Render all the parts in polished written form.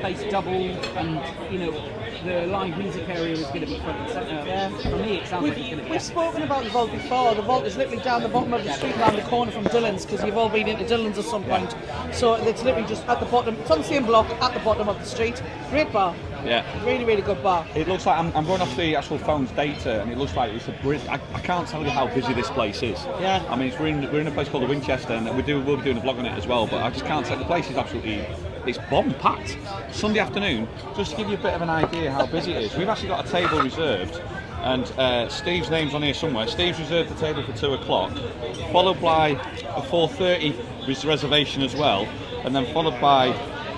Space double, and the live music area is going to be front and centre. Yeah. For me, it sounds like it's going to be. We've spoken about the vault before. The vault is literally down the bottom of the street, around the corner from Dylan's, because you've all been into Dylan's at some point. So it's literally just at the bottom. It's on the same block at the bottom of the street. Great bar. Yeah. Really, really good bar. It looks like I'm going off the actual phone's data, and it looks like I can't tell you how busy this place is. Yeah. I mean, we're in a place called the Winchester, and we'll be doing a vlog on it as well. But I just can't tell. The place is absolutely. It's bomb packed. Sunday afternoon, just to give you a bit of an idea how busy it is. We've actually got a table reserved, and Steve's name's on here somewhere. Steve's reserved the table for 2 o'clock, followed by a 4:30 reservation as well, and then followed by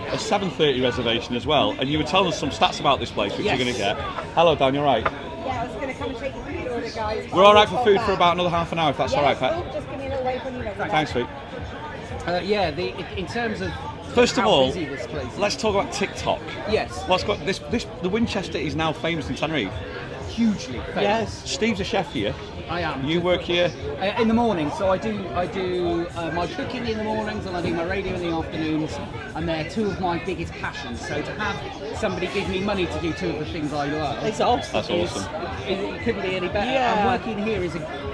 a 7:30 reservation as well. And you were telling us some stats about this place, which you're going to get. Hello, Dan, you're right. Yeah, I was going to come and take the food order, guys. We're all right for food for about another half an hour, if that's all right, Pat. Just give me a little wave when you know. Thanks, sweet. In terms of First of how all, busy this place is. let's talk about TikTok. Yes. What's got this? The Winchester is now famous in Tenerife. Hugely famous. Yes. Steve's a chef here. I am. You work here. In the morning, so I do my cooking in the mornings and I do my radio in the afternoons, and they're two of my biggest passions. So to have somebody give me money to do two of the things I love, It's awesome. That's awesome. it couldn't be any better. Yeah. And working here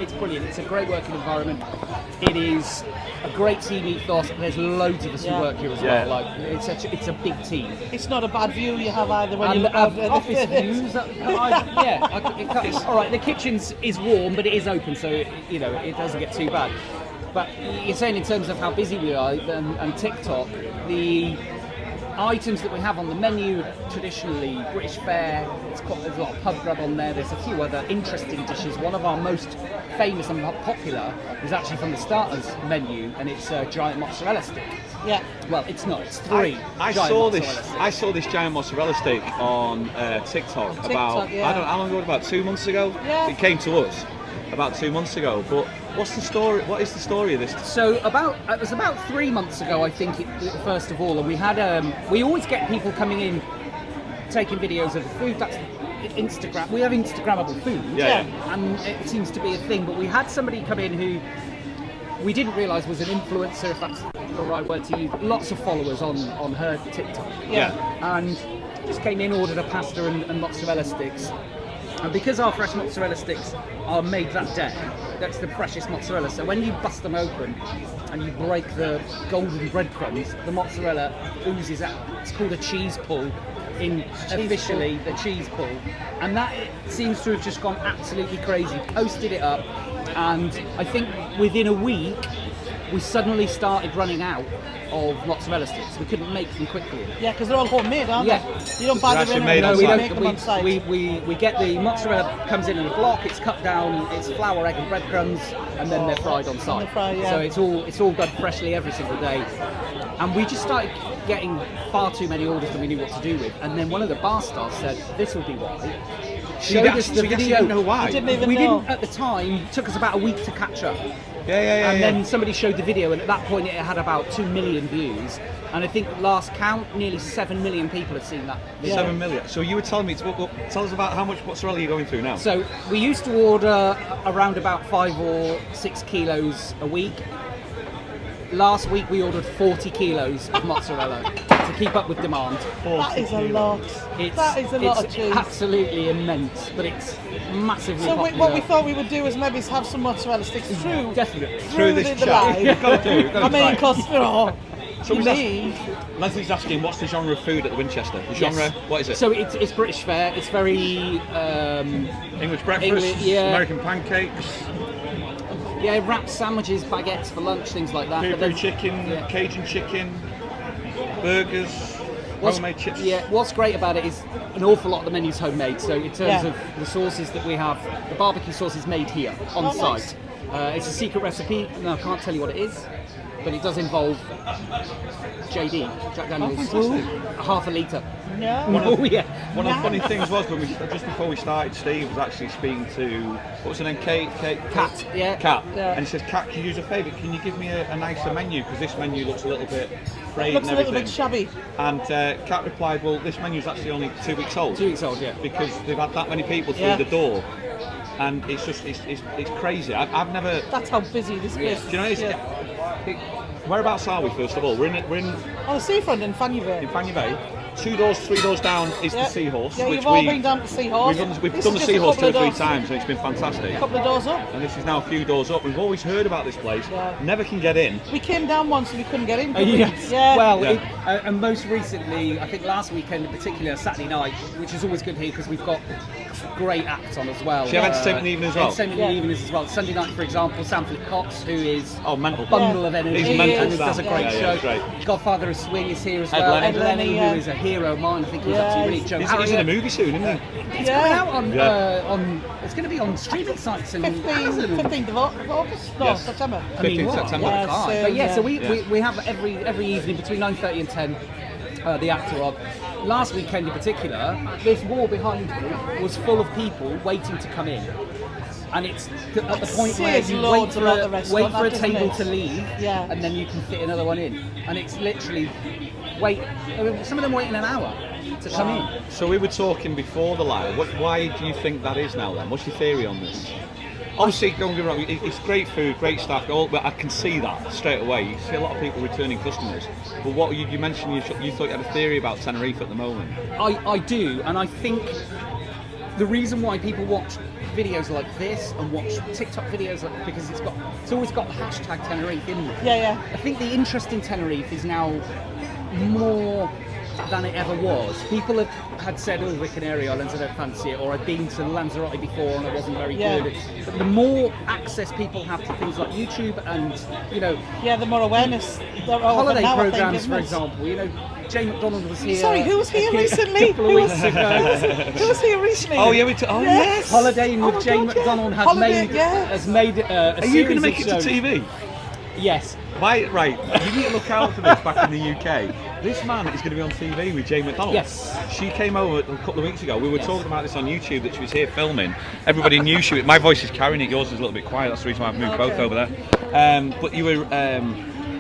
it's brilliant. It's a great working environment. It is a great team ethos. There's loads of us who work here as Yeah. well. Like it's a big team. It's not a bad view you have either when you And look out there. office views. All right, the kitchen is warm, but it is open, so it doesn't get too bad. But you're saying in terms of how busy we are and TikTok, the items that we have on the menu traditionally British fare. There's a lot of pub grub on there. There's a few other interesting dishes. One of our most famous and popular is actually from the starters menu, and it's a giant mozzarella stick. Yeah. Well, it's not. It's three. I saw this giant mozzarella steak on TikTok about yeah. I don't know how long ago. About 2 months ago. Yeah. It came to us about 2 months ago. But what's the story? What is the story of this? So it was about 3 months ago, I think, first of all, and we had we always get people coming in taking videos of the food. That's Instagram. We have Instagrammable food, Yeah. and it seems to be a thing. But we had somebody come in who we didn't realise was an influencer, if that's the right word to use. Lots of followers on her TikTok. Yeah. And just came in, ordered a pasta and mozzarella sticks. And because our fresh mozzarella sticks are made that day, that's the freshest mozzarella. So when you bust them open and you break the golden breadcrumbs, the mozzarella oozes out. It's called a cheese pull. Officially the cheese pull, and that seems to have just gone absolutely crazy. Posted it up, and I think within a week we suddenly started running out of mozzarella sticks. We couldn't make them quickly. Yeah, because they're all homemade, aren't Yeah. they? You don't buy them in made and on we site. make them on site. We get the mozzarella comes in a block. It's cut down. It's flour, egg, and breadcrumbs, and then they're fried on site. So it's all done freshly every single day. And we just started getting far too many orders than we knew what to do with. And then one of the bar staff said, "This will be why." Showed us the video. Didn't know why. We didn't even We know. didn't at the time. It took us about a week to catch up. Yeah. And then somebody showed the video, and at that point it had about 2 million views. And I think last count, nearly 7 million people have seen that video. 7 million. So you were telling me, tell us about how much mozzarella you're going through now. So we used to order around about 5 or 6 kilos a week. Last week we ordered 40 kilos of mozzarella to keep up with demand. That is a lot. That is a lot of cheese. It's absolutely immense, but it's massively So popular. what we thought we would do is maybe have some mozzarella sticks through Definitely. Through this the chat. live. You've got to do. I mean, because So you was that- need. Leslie's asking, what's the genre of food at the Winchester? The genre, Yes. what is it? So it's British fare. It's very English breakfast, English, yeah. American pancakes, wraps, sandwiches, baguettes for lunch, things like that. peri-peri chicken, yeah. Cajun chicken, burgers, homemade chips. Yeah, what's great about it is an awful lot of the menu's homemade. So in terms of the sauces that we have, the barbecue sauce is made here on site. It's a secret recipe. No, I can't tell you what it is, but it does involve JD, Jack Daniels, half a litre. No. One of the No. funny things was when just before we started, Steve was actually speaking to what's her name, Kat. Yeah. Kat. Yeah. And he says, "Kat, can you use a favour? Can you give me a nicer menu? Because this menu looks a little bit frayed Looks a and little everything." bit shabby. And Kat replied, "Well, this menu's actually only 2 weeks old. 2 weeks old, yeah. Because they've had that many people through the door, and it's just it's crazy. I've never. That's how busy this place is. Do you know? Whereabouts are we first of all? We're in On the seafront in Fanny Bay. in Fanny Bay. 2 doors, 3 doors down is the Seahorse. Yeah, which you've all been down to Seahorse. We've This done is the just a Seahorse couple 2 or of 3 doors. times, and it's been fantastic. A couple of doors up. And this is now a few doors up. We've always heard about this place. Yeah. Never can get in. We came down once and we couldn't get in. could we? Yes. Yeah. Well, Yeah. and most recently, I think last weekend in particular, Saturday night, which is always good here because we've got great acts on as well. Do you have entertainment in the evening as well? Entertainment in the evenings as well. Sunday night, for example, Sam Philip Cox, who is Mental. a bundle of energy He's mental, and does a Sam. great Yeah, show. he's great. Godfather of Swing is here as Ed well. Lenny. Ed Lenny, Yeah. who is a hero of mine. I think he's Yeah, absolutely Joe He's in a Harriet. movie soon, isn't he? It's coming out Yeah. on. It's going to be on streaming sites and 15th of August? No, Yes. September. 15th what? September. Yeah, God. so, But yeah, so yeah. we have every evening between 9:30 and 10. The actor on. Last weekend in particular, this wall behind me was full of people waiting to come in. And it's at the point where says you loads about the wait for a restaurant, doesn't table it? to leave, Yeah. and then you can fit another one in. And it's literally some of them waiting an hour to come in. So we were talking before the live. Why do you think that is now then? What's your theory on this? Obviously, don't get me wrong, it's great food, great staff, but I can see that straight away. You see a lot of people returning customers. But what you mentioned, you thought you had a theory about Tenerife at the moment. I do, and I think the reason why people watch videos like this and watch TikTok videos because it's always got hashtag Tenerife in there. Yeah. I think the interest in Tenerife is now more than it ever was. People had said, oh, the Canary Islands, I don't fancy it, or I've been to Lanzarote before and it wasn't very Yeah. good. But the more access people have to things like YouTube and, Yeah, the more awareness. holiday now, I think, programs, isn't for it? example, Jane McDonald was here. Sorry, who was here a recently? couple of weeks ago. Who was here recently? Oh yeah, yes. Holidaying with Oh my Jane God, yeah. McDonald has Holiday, made yeah. a Are you going to series make of it to shows. TV? Yes. Right, you need to look out for this back in the UK. This man is going to be on TV with Jane McDonald. Yes. She came over a couple of weeks ago. We were talking about this on YouTube, that she was here filming. Everybody knew she was. My voice is carrying it, yours is a little bit quiet. That's the reason why I've moved both over there. But you were.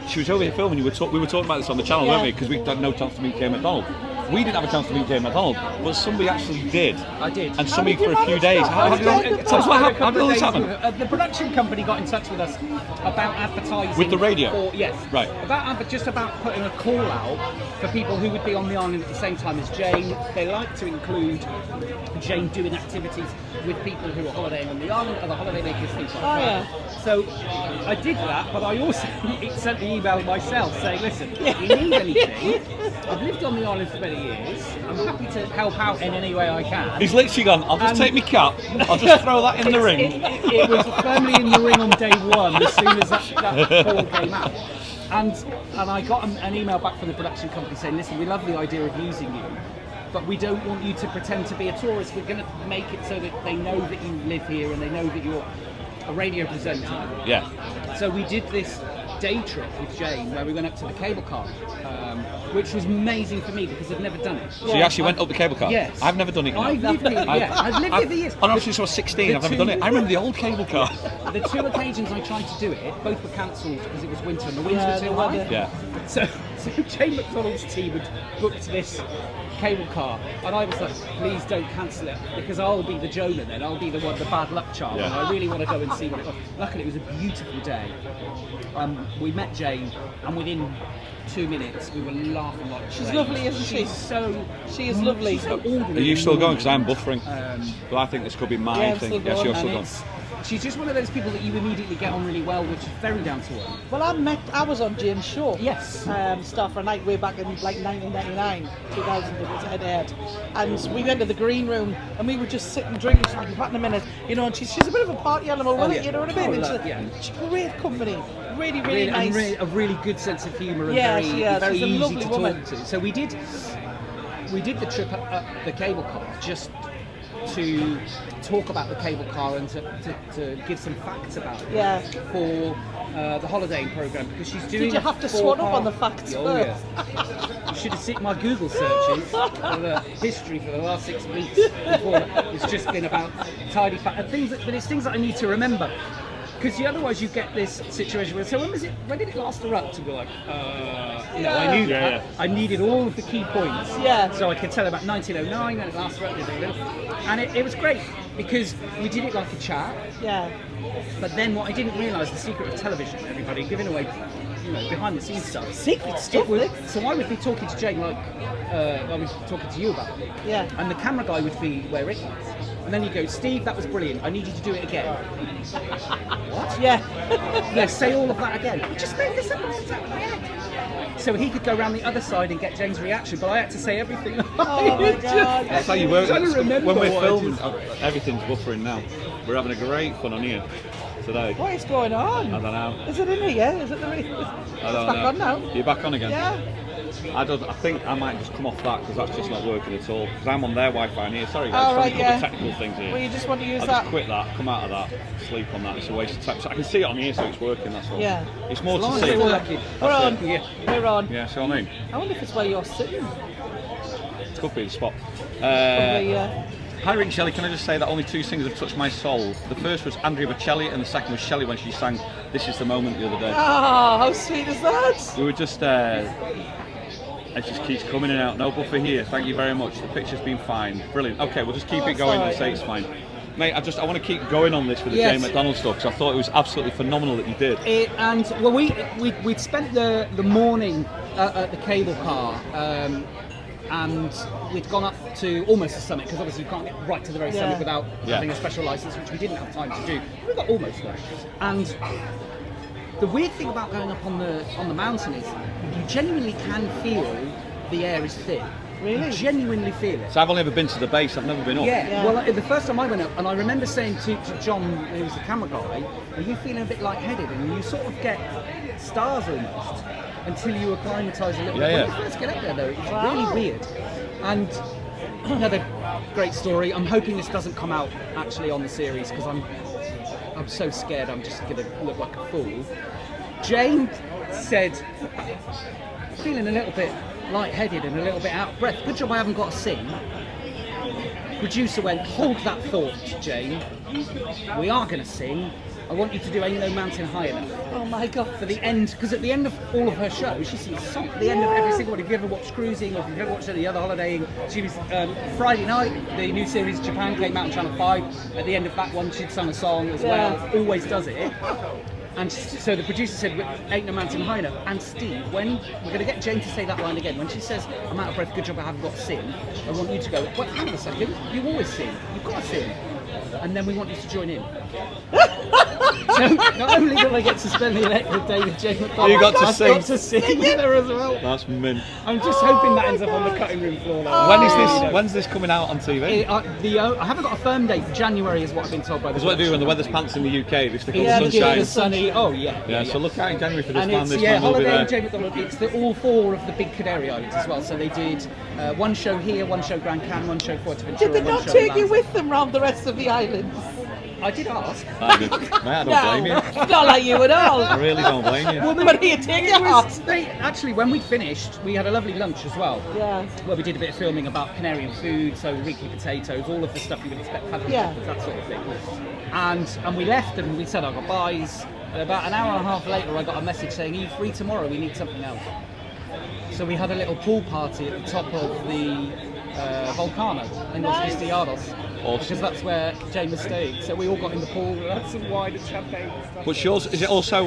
She was over here filming. We were talking about this on the channel, weren't we? Because we had no chance to meet Jane McDonald. We didn't have a chance to meet Jane McDonald, but somebody actually did. I did. And somebody did you for a few manage days. that? How did tell us how did all this happen? The production company got in touch with us about advertising With the radio? Yes. Right. Just about putting a call out for people who would be on the island at the same time as Jane. They like to include Jane doing activities with people who are holidaying on the island, other holiday makers, things like that. So I did that, but I also sent an email myself saying, listen, if you need anything, I've lived on the island for many years. I'm happy to help out in any way I can. He's literally gone, I'll just take my cap, I'll just throw that in the ring. It was firmly in the ring on day one as soon as that call came out. And I got an email back from the production company saying, listen, we love the idea of using you, but we don't want you to pretend to be a tourist. We're going to make it so that they know that you live here and they know that you're a radio presenter. Yeah. So we did this day trip with Jane where we went up to the cable car, which was amazing for me because I've never done it. So you actually went up the cable car? Yes. I've never done it. I've lived here, I've lived here for years. Honestly, since I was 16, I've never done it. I remember the old cable car. The two occasions I tried to do it, both were cancelled because it was winter and the winds were too the high. weather. Yeah. So Jane McDonald's team had booked this cable car, and I was like, please don't cancel it because I'll be the Jonah then. I'll be the bad luck charm, and I really want to go and see what it was. Luckily, it was a beautiful day. We met Jane, and within 2 minutes, we were laughing like She's crazy. lovely, isn't she? She is lovely. She's so ordinary. Are you still going? Because I'm buffering. But I think this could be Yeah, my I'm thing. still Yes, going, you're still And going. she's just one of those people that you immediately get on really well, which is very down to earth. Well, I was on Jane's show. Yes. Stuff for a night way back in like 1999, 2000, it was head. And we went to the green room and we would just sit and drink. She'd be back in a minute, and she's a bit of a party animal, Oh, with yeah. it, you know what I mean? Oh, And look, she's great company, really And nice. a really good sense of humour and Yeah, very, she is. very She's a easy lovely to woman. talk to. So we did the trip up the cable car just to talk about the cable car and to give some facts about it Yeah. for the holidaying programme because she's doing. Did you have to swat up on the facts first? Yeah. You should have seen my Google searches for the history for the last 6 weeks. Before it's just been about tidy facts and things, but it's things that I need to remember. Because otherwise you get this situation where, so when did it last erupt? And we're like, I knew that. I needed all of the key points. Yeah. So I could tell about 1909 when it last erupted. And it was great because we did it like a chat. Yeah. But then what I didn't realise, the secret of television, everybody, giving away behind the scenes stuff. Secret stuff, Nick. So I would be talking to Jane like I was talking to you about it. Yeah. And the camera guy would be where Rick is. And then you go, Steve, that was brilliant. I need you to do it again. What? Yeah. Yeah, say all of that again. You just made this up off the top of my head. So he could go around the other side and get Jane's reaction, but I had to say everything. Oh my God. That's how you work. I'm trying to remember When we're what I filming, just- everything's buffering now. We're having a great fun on here today. What is going on? I don't know. Is it in here? Is it the I It's don't back know. on now? You're back on again? Yeah. I think I might just come off that because that's just not working at all. Because I'm on their Wi-Fi in here. Sorry guys, Oh, right, trying to cover technical things here. Well, you just want to use I'll that. just quit that, come out of that, sleep on that. It's a waste of time. So I can see it on here, so it's working. That's all. Yeah. It's more As long to as see. it's working. We're That's on. it. Yeah. We're on. Yeah, see what I mean? I wonder if it's where you're sitting. It could be the spot. Probably, Hi Rick and Shelley, can I just say that only two singers have touched my soul. The first was Andrea Bocelli and the second was Shelley when she sang This Is the Moment the other day. Ah, how sweet is that? We were just, it just keeps coming in and out. No buffer here, thank you very much. The picture's been fine. Brilliant. Okay, we'll just keep it that's going and alright. say it's fine. Mate, I want to keep going on this with the Yes. Jane McDonald stuff because I thought it was absolutely phenomenal that you did. We'd spent the morning at the cable car, and we'd gone up to almost the summit because obviously you can't get right to the very summit without having a special license, which we didn't have time to do. We got almost there, and the weird thing about going up on the mountain is you genuinely can feel the air is thin. Really? You genuinely feel it. So I've only ever been to the base, I've never been up. Yeah. Well, the first time I went up, and I remember saying to John, who was the camera guy, "Are you feeling a bit lightheaded?" And you sort of get stars almost until you acclimatise a little bit. Yeah, When you first get up there, though, it's Wow. really weird. And another great story. I'm hoping this doesn't come out actually on the series because I'm so scared. I'm just going to look like a fool. Jane said, feeling a little bit lightheaded and a little bit out of breath. Good job I haven't got to sing. Producer went, hold that thought, Jane. We are going to sing. I want you to do Ain't No Mountain High Enough. Oh my God. For the end, because at the end of all of her shows, she sings a song at the end of every single one. If you ever watched Cruising or if you've ever watched any other holidaying, she was Friday night, the new series Japan came out on Channel 5. At the end of that one, she'd sung a song as well. Always does it. And so the producer said, Ain't No Mountain High Enough. And Steve, when we're going to get Jane to say that line again, when she says, I'm out of breath, good job I haven't got to sing, I want you to go, well, hang on a second, you always sing, you've got to sing. And then we want you to join in. So not only will I get to spend the day with Jane McDonald, You got to I've sing. got to sing with her as well. That's mint. I'm just hoping that ends up on the cutting room floor. Now. When's this coming out on TV? I haven't got a firm date. January is what I've been told by the Because what I do when the weather's pants in the UK, they stick all Yeah, the the sunshine. sunny. Oh yeah. Yeah, so look out in January for this And man. it's This man will be holiday there. and Jane McDonald. It's all four of the big Canary islands as well. So they did one show here, one show Gran Can, one show Fuerteventura. Did they one not show take you Lanzarote. with them round the rest of the islands? I did ask. Mate, I don't blame you. Not like you at all. I really don't blame you. But here, take your heart. Actually, when we finished, we had a lovely lunch as well. Yeah. Where we did a bit of filming about Canarian food, so Ricky potatoes, all of the stuff you would expect, paddle Yeah. peppers, that sort of thing. And we left and we said our goodbyes. And about an hour and a half later, I got a message saying, "Are you free tomorrow? We need something else." So we had a little pool party at the top of the volcano in Los Nice. Cristianos. Awesome. Because that's where Jane was staying. So we all got in the pool, we had some wine and champagne and stuff. But yours, is it also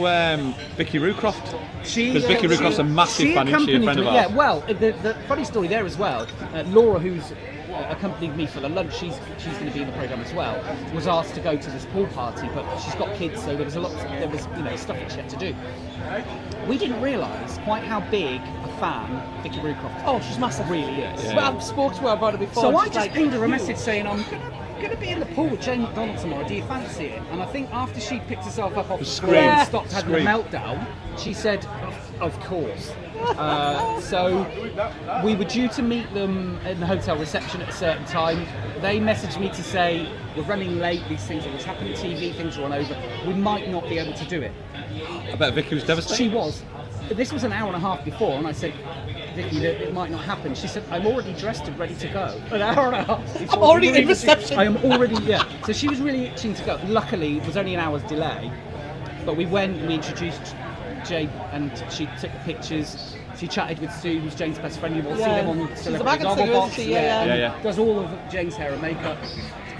Vicky Rucroft? She, Because Vicky Rucroft's a massive fan, isn't she? A accompanied friend of me- ours. Yeah, well, the funny story there as well, Laura, who's accompanied me for the lunch, she's going to be in the programme as well, was asked to go to this pool party, but she's got kids, so there was stuff that she had to do. We didn't realise quite how big a fan Vicky Rucroft Oh, she's massive. really is. Yeah. Well, I've spoke to her about it before. So and I she's just like, pinged her a message saying, I'm going to be in the pool with Jane McDonald tomorrow, do you fancy it? And I think after she picked herself up off the Scream. floor and stopped having Scream. a meltdown, she said, of course. So we were due to meet them in the hotel reception at a certain time. They messaged me to say, we're running late, these things always happen on TV, things are on over, we might not be able to do it. I bet Vicky was devastated. She was. This was an hour and a half before, and I said, Vicky, that it might not happen. She said, I'm already dressed and ready to go. An hour and a half before. I'm already we were in reception. I am already, yeah. So she was really itching to go. Luckily, it was only an hour's delay, but we went and we introduced Jane, and she took the pictures. She chatted with Sue, who's Jane's best friend. You will see them on She's a Celebrity backup Goggle singer, Box. isn't she? Yeah. Yeah. Does all of Jane's hair and makeup.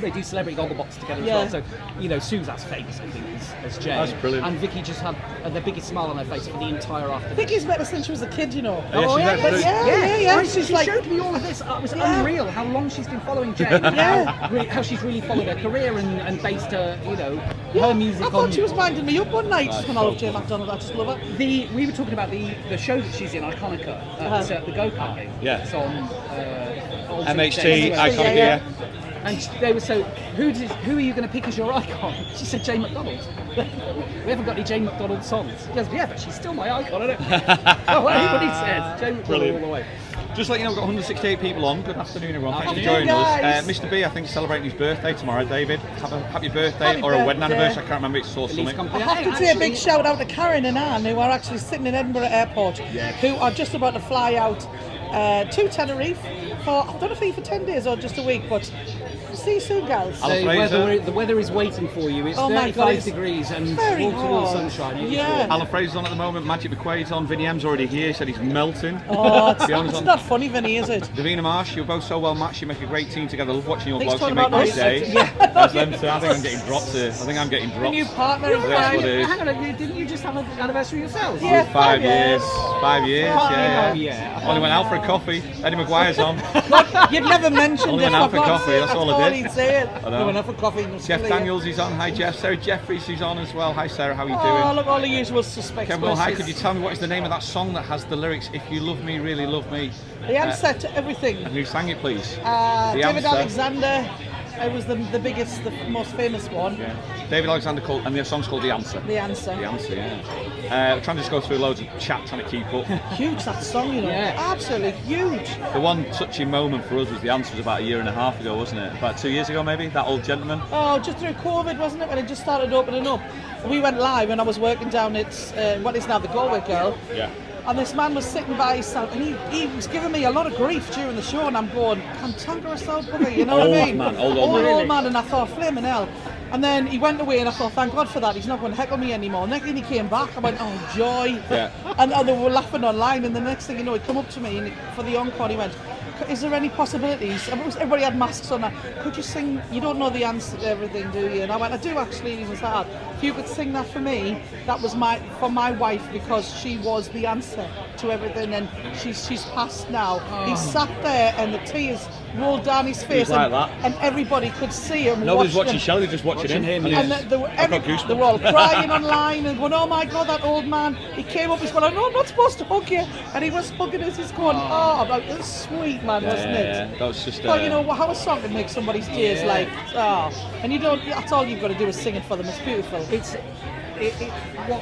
they do Celebrity Gogglebox together Yeah. as well. So, Sue's as famous, I think, as Jane. That's brilliant. And Vicky just had the biggest smile on her face for the entire afternoon. Vicky's met her since she was a kid, you know. Yeah, she's actually- Yeah. Right, She's she like, showed me all of this. It was Yeah. unreal how long she's been following Jane. and how she's really followed her career and based her, her music I on. thought she was minding me up one night just when I love Jane McDonald. I just love her. We were talking about the show that she's in, Iconica, at the go-kart game. Yeah. It's on Old MHT, City. Iconic, yeah. And they were so, who are you going to pick as your icon? She said Jane McDonald. We haven't got any Jane McDonald songs. He goes, yeah, but she's still my icon, isn't it? Oh, anybody says. Jane McDonald Brilliant. all the way. Just let you know, we've got 168 people on. Good afternoon, everyone. Thanks for Afternoon, joining us. guys. Mr. B, I think, is celebrating his birthday tomorrow. David, have a happy birthday Happy or a wedding birthday. anniversary. I can't remember. It's so At least something. come- I have to say a big shout out to Karen and Anne, who are actually sitting in Edinburgh Airport, who are just about to fly out to Tenerife for, I don't know if it's for 10 days or just a week, but see you soon, girls. So Fraser. the weather is waiting for you. It's Oh my 35 God, it's degrees and very wall-to-wall hot. sunshine. It is Yeah. warm. Alan Fraser's on at the moment. Magic McQuaid's on. Vinny M's already here. He said he's melting. Oh, Fiona's it's on. not funny, Vinny, is it? Davina Marsh, you're both so well matched. You make a great team together. Love watching your Thanks vlogs. for You make talking my about day. us. As them two. I think I'm getting dropped here. I think I'm getting A dropped. new partner in That's what crime. it is. Hang on, didn't you just have an anniversary yourselves? Yeah. 5 years. 5 years. Oh, Yeah. yeah. Only went out for a coffee. Eddie McGuire's on. You'd never mentioned Only it. went out for God's coffee, sake, that's all I did. he'd say it. I know. We went out for coffee. Jeff Daniels is on. Hi Jeff. Sarah Jeffries is on as well. Hi Sarah, how are you Oh, doing? look, all the usual suspects. Kevin, well, hi. bless Could you you. tell me what is the name of that song that has the lyrics? If you love me, really love me. The answer to everything. And who sang it, please? David Answer. Alexander. It was the biggest, the most famous one. Yeah. David Alexander called, and the song's called The Answer. The answer. The Answer, yeah. We're trying to just go through loads of chat, trying to keep up. Huge that song, you know. Yeah. Absolutely huge. The one touching moment for us was The Answer was about a year and a half ago, wasn't it? About 2 years ago, maybe. That old gentleman. Oh, just through COVID, wasn't it? When it just started opening up. We went live and I was working down at what is now the Galway Girl. Yeah. And this man was sitting by himself and he was giving me a lot of grief during the show and I'm going, cantankerous yourself, bugger, you know what I mean? Man, old man. Old man, and I thought, flaming hell. And then he went away and I thought, thank God for that, he's not going to heckle me anymore. Next thing he came back, I went, oh joy. Yeah. And they were laughing online and the next thing you know, he come up to me and for the encore he went, is there any possibilities? Everybody had masks on. Could you sing? You don't know the answer to everything, do you? And I went, I do actually. And he was hard. If you could sing that for me, that was for my wife because she was the answer to everything, and she's passed now. He sat there and the tears rolled down his face, like and, that. and everybody could see him. Nobody's watch watching him. Shelley, just watching him. And they were all crying online and going, oh my God, that old man. He came up, he's going, no, I'm not supposed to hug you. And he was hugging us, he's going, oh, like, it was sweet, man, wasn't it? Yeah, that was just. Well, you know, how a song can make somebody's tears like, and you don't, that's all you've got to do is sing it for them, it's beautiful.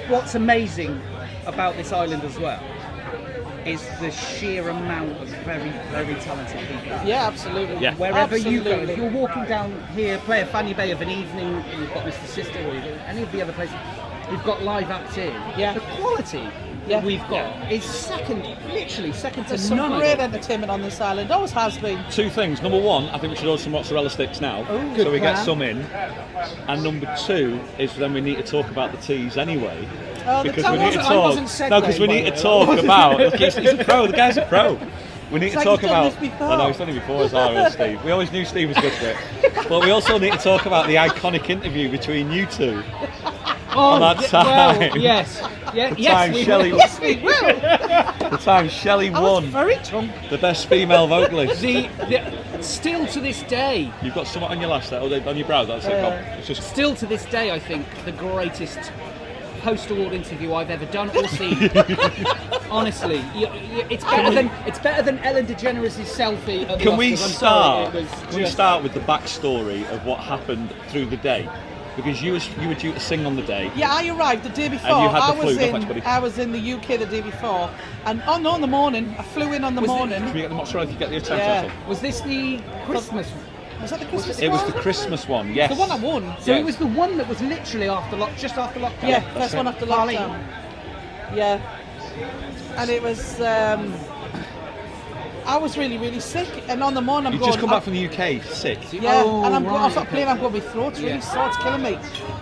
What's amazing about this island as well is the sheer amount of very, very talented people. Yeah, absolutely. Yeah. Wherever you go, Absolutely. if you're walking down here, play a Fanny Bay of an evening, you've got Mr. Sister, or any of the other places, we've got live acts in. Yeah. The quality Yeah. that we've got is literally second to There's none. some I great think. entertainment on this island, always has been. Two things. Number one, I think we should order some mozzarella sticks now, good so we get plan. some in. And number two is then we need to talk about the teas anyway. Oh, the Because tea we need to wasn't- I talk. wasn't segueing, No, because we by need the to way. talk about. Look, he's a pro. The guy's a pro. We need It's to like talk he's done about. this before. I know he's done it before as well, Steve. We always knew Steve was good for it. But we also need to talk about the iconic interview between you two. Oh, On that well, time. yes. Yeah, The yes, time we Shelley- will. Yes, we will. The time Shelley I was won very drunk. the best female vocalist. Still to this day, You've got something on your lash there, on your brow. That's it. Come. It's just. still to this day, I think the greatest post-award interview I've ever done or seen. Honestly, it's better than Ellen DeGeneres' selfie. At the Can we Oscars. I'm sorry, start? it was Can we just- start with the backstory of what happened through the day? Because you were due to sing on the day. Yeah, I arrived the day before. And you had the I was flu, go fetch, buddy. I was in the UK the day before, and in the morning, I flew in on the morning. Can we get the mozzarella if you get the Yeah. utensil? Was this the Christmas? Was that the Christmas It was one? the Christmas one, yes. The one I won. So Yeah. it was the one that was literally just after lockdown. Yeah, that's first it. one after Harley. lockdown. Yeah, and it was. I was really, really sick, and on the morning I'm You've going. just come back from the UK, sick. Yeah, Oh, and I'm right, going off that okay. plane. I'm going. My throat's really Yeah. sore. It's killing me.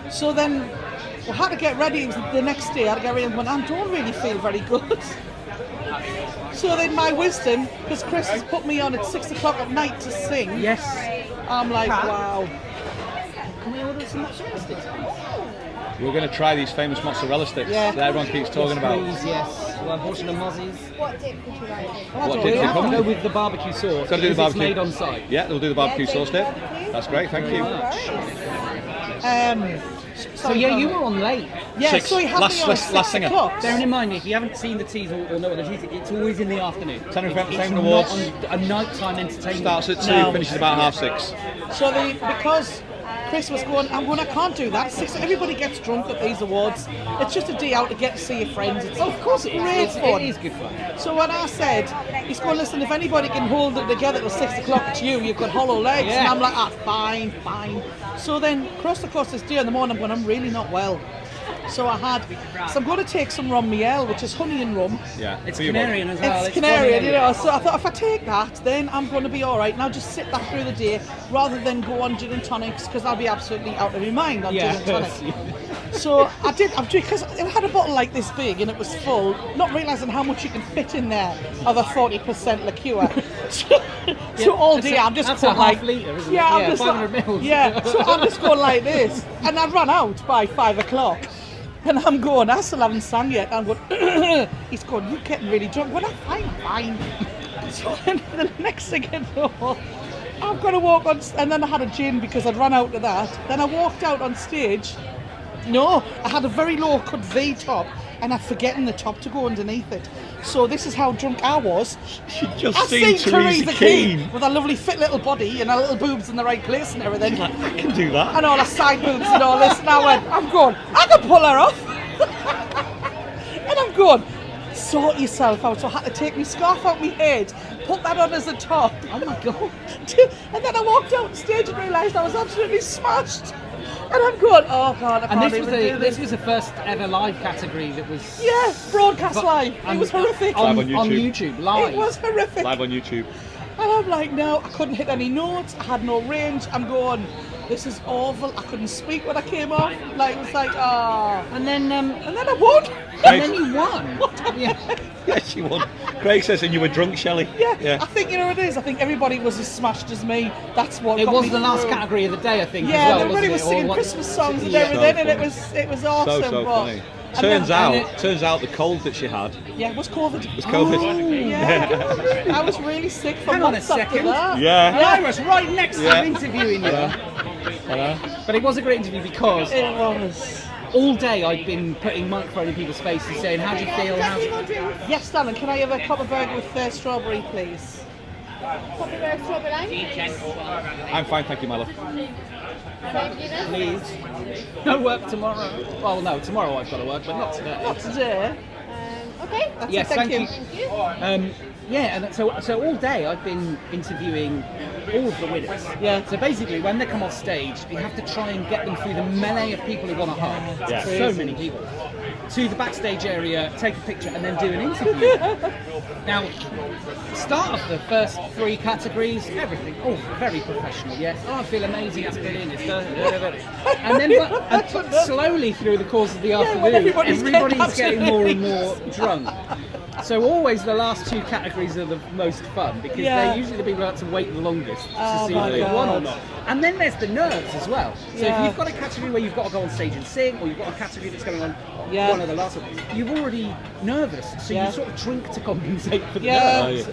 So then, we had to get ready. It was the next day. I had to get ready. And went, I don't really feel very good. So then my wisdom, because Chris has put me on at 6 o'clock at night to sing. Yes. I'm like, wow. Can we order some mozzarella sticks? We're going to try these famous mozzarella sticks Yeah. that everyone keeps talking about. Please, yes. Well, a portion of mozzies. What dip would you like? What We dip do you have to come go with? with the barbecue sauce. Gotta do the because barbecue. It's made on site. Yeah, they'll do the barbecue Yeah, sauce dip. barbecue. That's great, thank you. So yeah, you were on late. Yeah, Six. so he had me on at 6 Last singer. o'clock. Bearing in mind, if you haven't seen the teas or know what it is, it's always in the afternoon. Tenerife It's Entertainment not Awards. on a nighttime entertainment. Starts at 2, No. finishes about 6:30. So because Chris was going, I can't do that. Everybody gets drunk at these awards. It's just a day out to get to see your friends. It's Oh, of course it is. great fun. It is good fun. So when I said, he's going, listen, if anybody can hold it together till 6 o'clock, it's you. You've got hollow legs. Yeah. And I'm like, fine. So then, across this day in the morning, I'm going, I'm really not well. So I'm going to take some rum miel, which is honey and rum. Yeah, It's for you, Canarian as well. It's Canarian, you know. So I thought if I take that, then I'm going to be all right. And I'll just sit that through the day rather than go on gin and tonics because I'll be absolutely out of my mind on gin and tonics. So I did, because I had a bottle like this big and it was full, not realising how much you can fit in there of a 40% liqueur. So all day I'm just that's going a like, half litre, isn't it? yeah, I'm Yeah, just 500 like, mils. yeah. So I'm just going like this, and I ran out by 5 o'clock. And I'm going, I still haven't sang yet. I'm going, he's going, you're getting really drunk. Well, I'm fine. So then the next thing I know, I've got to walk on, and then I had a gin because I'd run out of that. Then I walked out on stage. No, I had a very low cut V top, and I'd forgotten the top to go underneath it. So this is how drunk I was. She'd just I seen seen Teresa Keane. with a lovely fit little body and her little boobs in the right place and everything. I can do that. And all her side boobs and all this. And I went, I'm going, I can pull her off. And I'm going, sort yourself out. So I had to take my scarf out my head, put that on as a top. Oh my god. And then I walked out on stage and realised I was absolutely smashed. And I'm going, oh God, I And can't this was even do this this. was the first ever live category that was Yeah, broadcast but- live. It was horrific. on, Live on on YouTube. YouTube live. It was horrific. Live on YouTube. And I'm like, no, I couldn't hit any notes. I had no range. I'm going, this is awful. I couldn't speak when I came off. Like, it was like, And then I won. and then you won. Yeah. Yeah, she won. Craig says, and you were drunk, Shelley. Yeah, I think, you know what it is. I think everybody was as smashed as me. That's what It got was me the last through. category of the day, I think. Yeah, as well, and everybody was wasn't it? Or singing what- Christmas songs and Yeah. everything, and So it was awesome. So but- funny. and Turns then- out the cold that she had Yeah, it was COVID. was COVID. Yeah, I was really sick for Hang on a months after second. that. Yeah. And I was right next to Yeah. him interviewing you. But it was a great interview because It was. all day I'd been putting microphone in people's faces saying, how do you feel? How's Yes, darling, can I have a copper burger with strawberry, please? Popular strawberry lime. I'm fine, thank you, my love. please? No work tomorrow. Well, no, tomorrow I've got to work, but not today. Not today. Okay. That's Yes, it, thank you. Thank you. Yeah, and so all day I've been interviewing all of the winners. Yeah. So basically, when they come off stage, you have to try and get them through the melee of people who want to hug. Yeah. So many people. To the backstage area, take a picture, and then do an interview. Now, start off the first 3 categories, everything, all very professional. Yes, I feel amazing. That's brilliant. It's and then, but slowly through the course of the afternoon, everybody's everybody's getting getting more and more drunk. So always the last 2 categories are the most fun because Yeah. they're usually the people that have to wait the longest to Oh see my if they won or God. not. And then there's the nerves as well. So Yeah. if you've got a category where you've got to go on stage and sing, or you've got a category that's going on Yeah. one of the last ones, you're already nervous. So Yeah. you sort of drink to compensate for the Yeah. nerves.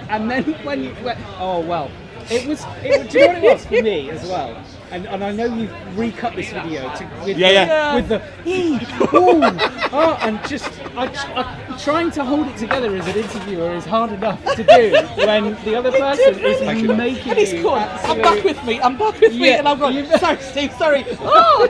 And then when you oh well. It was. Do you know what it was for me as well? And I know you've recut this video with Yeah. with the ooh, oh, and just I trying to hold it together as an interviewer is hard enough to do when the other person is Thank you. making And he's you gone, I'm absolute- back with me, Yeah, and I'm going, you- sorry Steve, sorry. Oh!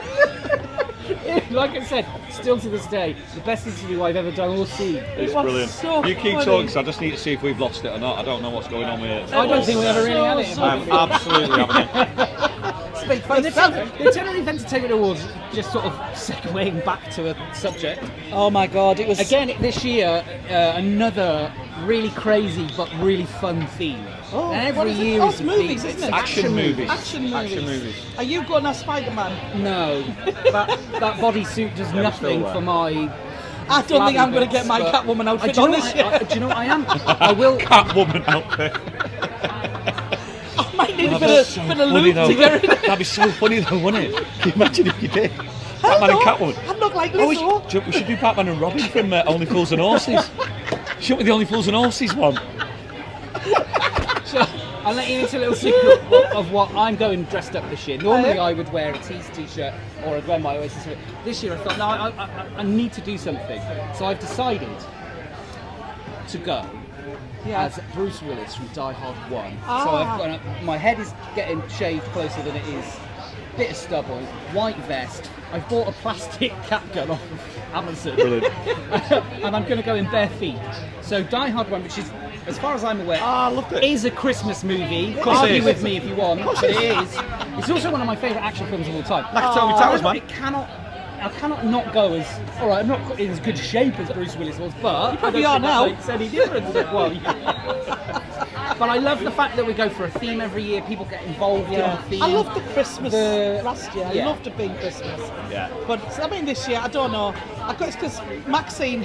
Like I said, still to this day, the best interview I've ever done or seen. It's was brilliant. so You keep funny. talking, so I just need to see if we've lost it or not. I don't know what's going on with it. I don't think we ever really had it. So I'm absolutely having it. Speak for But the yourself. Tenerife Entertainment Awards, just sort of segueing back to a subject. Oh my God, it was... Again, this year, another really crazy but really fun theme. Oh, And what every is it? year Oh, is it's a movies, theme. isn't it? Action movies. Action movies. Action movies. Are you going as Spider-Man? No, that bodysuit does nothing still for my I don't think I'm going to get my but- Catwoman outfit do you on know this what year. do you know what I am? I will. Catwoman outfit. I might need a That's bit of loot though. to get rid of. That'd be so funny though, wouldn't it? Can you imagine if you did? Batman and Catwoman. I'd look like Oh, we Lizzo. should do Batman and Robin from Only Fools and Horses. Shouldn't we the Only Fools and Horses one? So I'll let you into a little secret of what I'm going dressed up this year. Normally I would wear a Tees t-shirt or I'd wear my Oasis shirt. This year I thought, no, I need to do something. So I've decided to go as Bruce Willis from Die Hard 1. So I've got my head is getting shaved closer than it is. Bit of stubble, white vest. I've bought a plastic cat gun off of Amazon. Brilliant. And I'm going to go in bare feet. So Die Hard 1, which is, as far as I'm aware, I loved it. is a Christmas movie. course it Argue is. with me if you want, but it is. It's also one of my favourite action films of all time. Nakatomi Towers, man. I cannot not go as. All right, I'm not in as good shape as Bruce Willis was, but probably I are don't now. think that makes any difference. Well, but I love the fact that we go for a theme every year. People get involved in the theme. I loved the Christmas last year. yeah. I loved it being Christmas. Yeah. But I mean, this year I don't know. I got it's because Maxine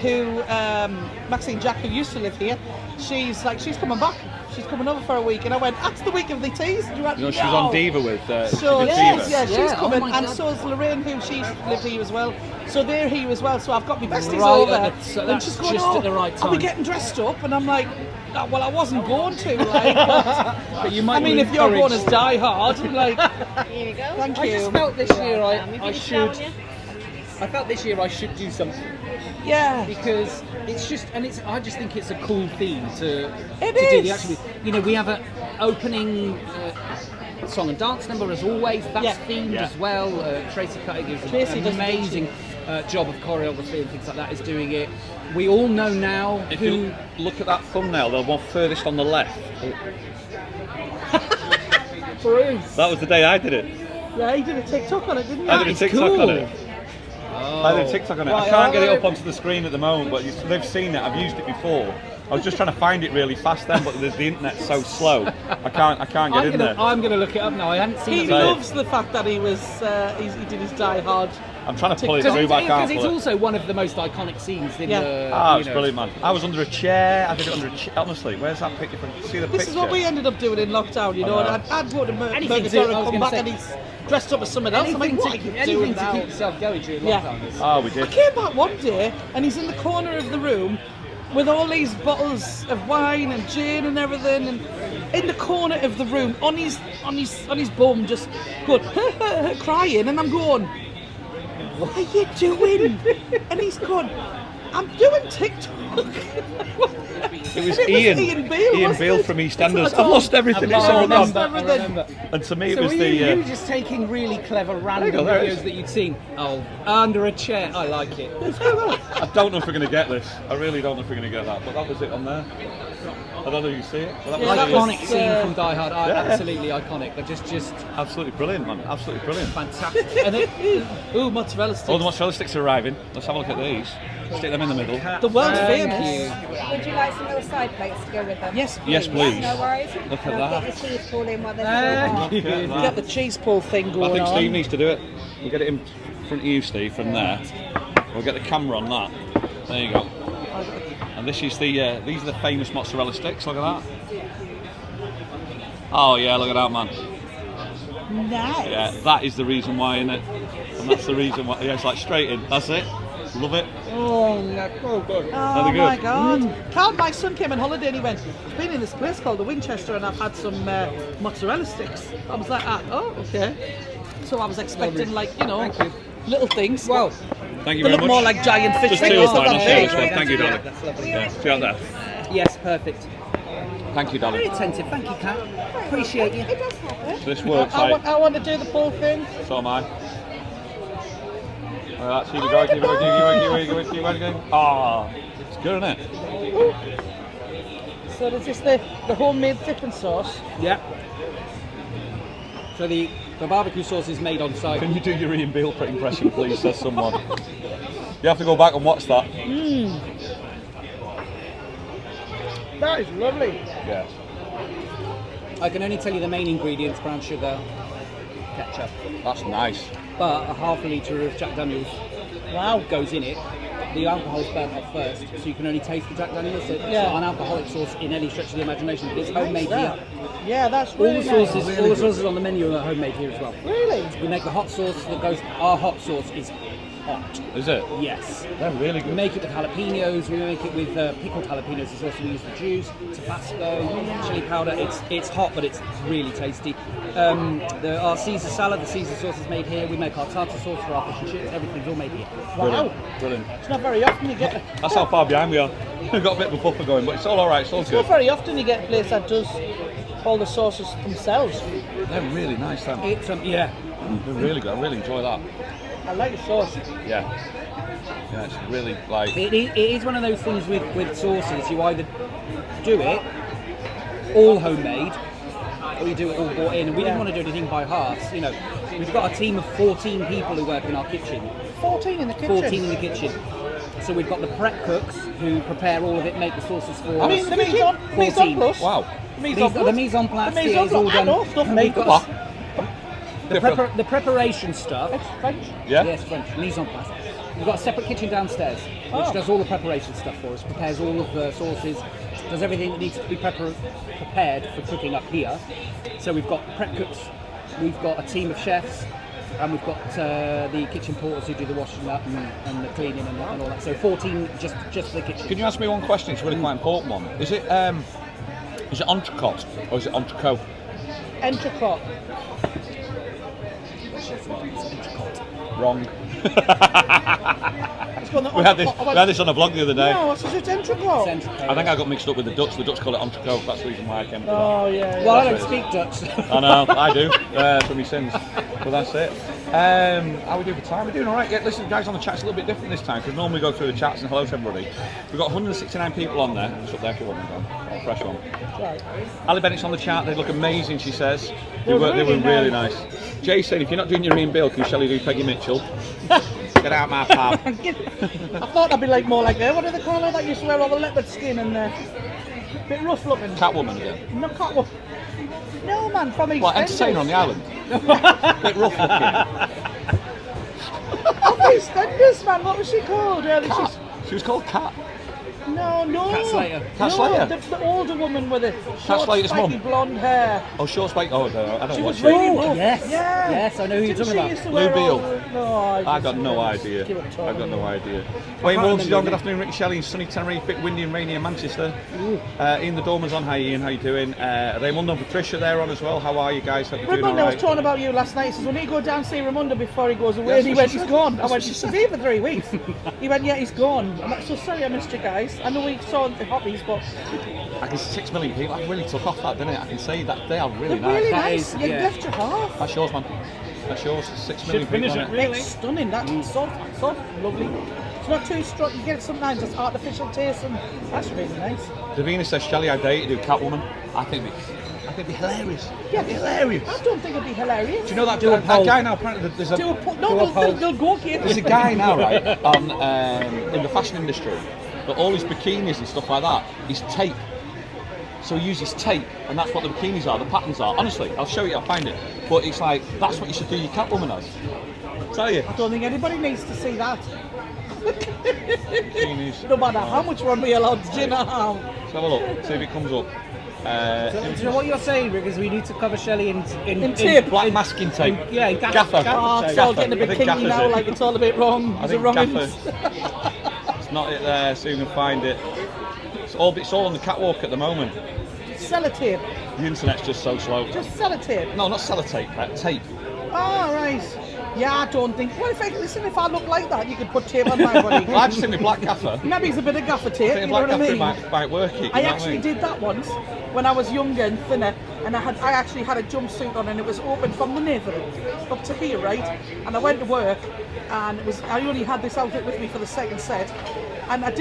Jack, who used to live here, she's coming back. She's coming over for a week, and I went, "That's the week of the teas." And you went, You know, she was on Diva with. So she did yes, Diva. yeah, she's Yeah, coming, oh my and God. so is Lorraine, who she's lived here as well. So they're here as well. So I've got my besties Right over, at the- so and that's she's going, just "Oh, at the right are we time." getting dressed up?" And I'm like, "Oh, "Well, I wasn't going to." Like, But you might I mean, be if you're going as encouraged. Die Hard, like, Here you go. thank I you. just felt this year I Give should. it down, I felt this year I should do something. Yeah. Because it's just, and it's. I just think it's a cool theme to It do is. the action. You know, we have an opening song and dance number as always. That's Yeah. themed Yeah. as well. Tracy Cutting is Tracy an does amazing job of choreography and things like that. Is doing it. We all know now If who. you look at that thumbnail, the one furthest on the left. Bruce. That was the day I did it. Yeah, he did a TikTok on it, didn't he? I did a is TikTok cool. on it. I did a TikTok on it. I Right, can't get it alright. up onto the screen at the moment, but they've seen it. I've used it before. I was just trying to find it really fast then, but the internet's so slow. I can't get in there. I'm gonna look it up now. I hadn't seen He it. Right. loves the fact that he was he did his Die Hard. I'm trying to pull it Because through, but I can't it's pull it. also one of the most iconic scenes in Yeah. the. Ah, it's brilliant, man. I was under a chair. I did it under a chair. Honestly, where's that picture from? See the This picture? is what we ended up doing in lockdown, you know. I know. And I'd go to Anything Burger to- I and was come gonna back say- and he's dressed up as something else. I'm like, Anything what to, are you anything doing to now? keep yourself going during Yeah. lockdown. Is, Oh, we I did. came back one day and he's in the corner of the room with all these bottles of wine and gin and everything, and in the corner of the room on his bum, just going crying, and I'm going, "What are you doing?" And he's going, "I'm doing TikTok." It was And Ian Beale, wasn't Beale it? from That's what EastEnders. I I've lost everything. It's I all remember. gone. I remember. And to me, it So was were the. you just taking really clever random go, there it videos is. that you'd seen? Oh, under a chair. I like it. I don't know if we're going to get this. I really don't know if we're going to get that. But that was it on there. I don't know if you see it. But that Yeah, was that it. was- Iconic scene from Die Hard. Yeah. Absolutely iconic. They're just Absolutely brilliant, man. Absolutely brilliant. fantastic. And it, Ooh, mozzarella sticks. All the mozzarella sticks are arriving. Let's have a look at these. Stick them in the middle. The world Thank famous. Would you like some little side plates to go with them? Yes, please. Yes, please. No worries. Look at And I'll that. get your cheese ball in while there's Thank a you. Look at Get that. the cheese pull thing I going think on. Steve needs to do it. We'll get it in front of you, Steve, from there. We'll get the camera on that. There you go. And this is the these are the famous mozzarella sticks. Look at that. Oh yeah, look at that, man. Nice. Yeah, that is the reason why, innit? And that's the reason why. Yeah, it's like straight in. That's it. Love it. Oh, that's so good. Oh Very my good. God. Carl, my son came on holiday and he went, "I've been in this place called the Winchester and I've had some mozzarella sticks." I was like, "Oh, okay." So I was expecting, like, you know, Thank you. little things. Well, Thank you they very look much. more like giant fish Just two fingers. of than mine. I'll that share big. this one. Thank you, darling. that's lovely. Yeah, see out there. Yes, perfect. Thank you, Very darling. attentive. Thank you, Kat. Appreciate you. It does happen. This works, I like, want to do the pull thing. so am I. Well, that's here we go. Keep going. Ah, it's good, isn't it? So is this the homemade dipping sauce? Yeah. So the barbecue sauce is made on site. Can you do your Ian Beale impression, please? Says someone. You have to go back and watch that. That is lovely. Yeah. I can only tell you the main ingredients: brown sugar, ketchup, That's nice. but a half a litre of Jack Daniels Wow. goes in it. the alcohol's burnt off first, so you can only taste the Jack Daniels. So it's not an alcoholic sauce in any stretch of the imagination, but it's homemade here. Yeah, that's All really the nice. sauces, all the sauces on the menu are homemade here as well. Really? We make the hot sauce that goes. Our hot sauce is hot. Is it? Yes. They're really We good. make it with jalapenos. We make it with pickled jalapenos as well. So we use the juice, Tabasco, chili powder. It's hot, but it's really tasty. Our Caesar salad, the Caesar sauce is made here. We make our tartar sauce for our fish and chips. Everything's all made here. Wow. Brilliant. It's not very often you get. That's how far behind we are. We've got a bit of a buffer going, but it's all alright, it's all It's not good. very often you get a place that does all the sauces themselves. They're really nice, them. It's yeah. They're really good, I really enjoy that. I like the sauce. Yeah. Yeah, it's really like... It is one of those things with sauces. You either do it all homemade, or you do it all bought in. And we didn't want to do anything by halves. You know, we've got a team of 14 people who work in our kitchen. 14 in the kitchen. 14 in the kitchen. So we've got the prep cooks who prepare all of it, make the sauces for I us. mean, the mise en 14. place. Wow. The mise en place. The mise en place The mise en is all place. I done. know, stuff And made we've got What? the preparation stuff. It's French. Yeah? Yes, French, mise en place. We've got a separate kitchen downstairs, which does all the preparation stuff for us, prepares all of the sauces, does everything that needs to be prepared for cooking up here. So we've got prep cooks, we've got a team of chefs, and we've got the kitchen porters who do the washing up and the cleaning and all that. So 14 just for the kitchen. Can you ask me one question? It's a really quite important one. Is it entrecote or is it entrecote? Entrecôte. Wrong. It's got the We had this on a vlog the other day. No, it's just entrecôte. Centric. I think I got mixed up with the Dutch. The Dutch call it entrecote. That's the reason why I came to Oh, yeah. Well, I That's don't speak Dutch. I know, I do, for my sins. But that's it. How we do for time? We're doing all right. Yeah, listen, guys, on the chat's a little bit different this time because normally we go through the chats and hello to everybody. We've got 169 people on there. It's up there if you want them gone. A fresh one. Right. Ali Bennett's on the chat. They look amazing, she says. They They're were really really nice. Jay said, if you're not doing your Ian Bill, can Shelley do Peggy Mitchell? Get out, my pal. I thought I'd be like more like that. What do they call her that used to wear all the leopard skin and bit rough looking? Catwoman again. No, Catwoman. No, man, from EastEnders. What, entertainer on the island? Bit rough looking. From EastEnders, man. What was she called? Cat. She was called Cat. No. Cat Slater. Cat no, Slater? The older woman with the short, Slater's spiky mum. blonde hair. Oh, short spike. Oh, I don't She watch was it. really Oh, rough. yes. Yeah. Yes, I know who you're Didn't talking she about. used to Lou wear Beale. all the- No, I've got no idea. Give up I've talking. got no idea. I Wayne can't Wills is on. remember Good afternoon, Ricky Shelley in sunny Tenerife, bit windy and rainy in Manchester. Ian the Dorman's on. Hi Ian, how you doing? Raimundo and Patricia there on as well. How are you guys? Hope you're doing Raimondo was alright. talking about you last night. He says, when he go down see Raimondo before he goes away, That's and he what went, she he's said. gone. I That's went, what she she's here for 3 weeks. He went, yeah, he's gone. I'm like, so sorry I missed you guys. I know we saw the hobbies, but I can 6 million people. I really took off that, didn't it? I can say that they are really they're really That nice. is- You yeah. left your half. That's yours, man. That's yours. 6 million finish people it, on really. It's stunning. That's soft, lovely. It's not too strong. You get it sometimes it's artificial taste, and that's really nice. Davina says, Shelley, I dare you to do Catwoman. I think it'd be hilarious. Yeah, It'd be hilarious. I don't think it'd be hilarious. Do you know that, Do a that poll. guy now? Apparently, there's a Do a po- Do no, a poll. they'll go get There's a guy now, right, on in the fashion industry, but all his bikinis and stuff like that is tape. So he uses tape, and that's what the bikinis are, the patterns are. Honestly, I'll show you, I'll find it. But it's like, that's what you should do your Catwoman as. I tell you. I don't think anybody needs to see that. Bikinis. No matter how much one we allowed to do now. Let's have a look, see if it comes up. Do you know what you're saying, because we need to cover Shelley in tape. Black masking tape. Yeah, Gaffer. Oh, it's Gaffer. all getting a bit I think kinky Gaffer's now, it. like it's all a bit wrong. I It's a think wrong Gaffer. It's not it there, so you can find it. It's all on the catwalk at the moment. Sellotape. The internet's just so slow. Just sellotape. No, not sellotape, tape. Oh, right. Yeah, I don't think. Well, if I look like that, you could put tape on my body. I just think the black gaffer. Maybe it's a bit of gaffer I tape, think you a know black what I gaffer mean? might work it. I actually did that once when I was younger and thinner, and I actually had a jumpsuit on, and it was open from the navel up to here, right? And I went to work, and I only had this outfit with me for the second set, and I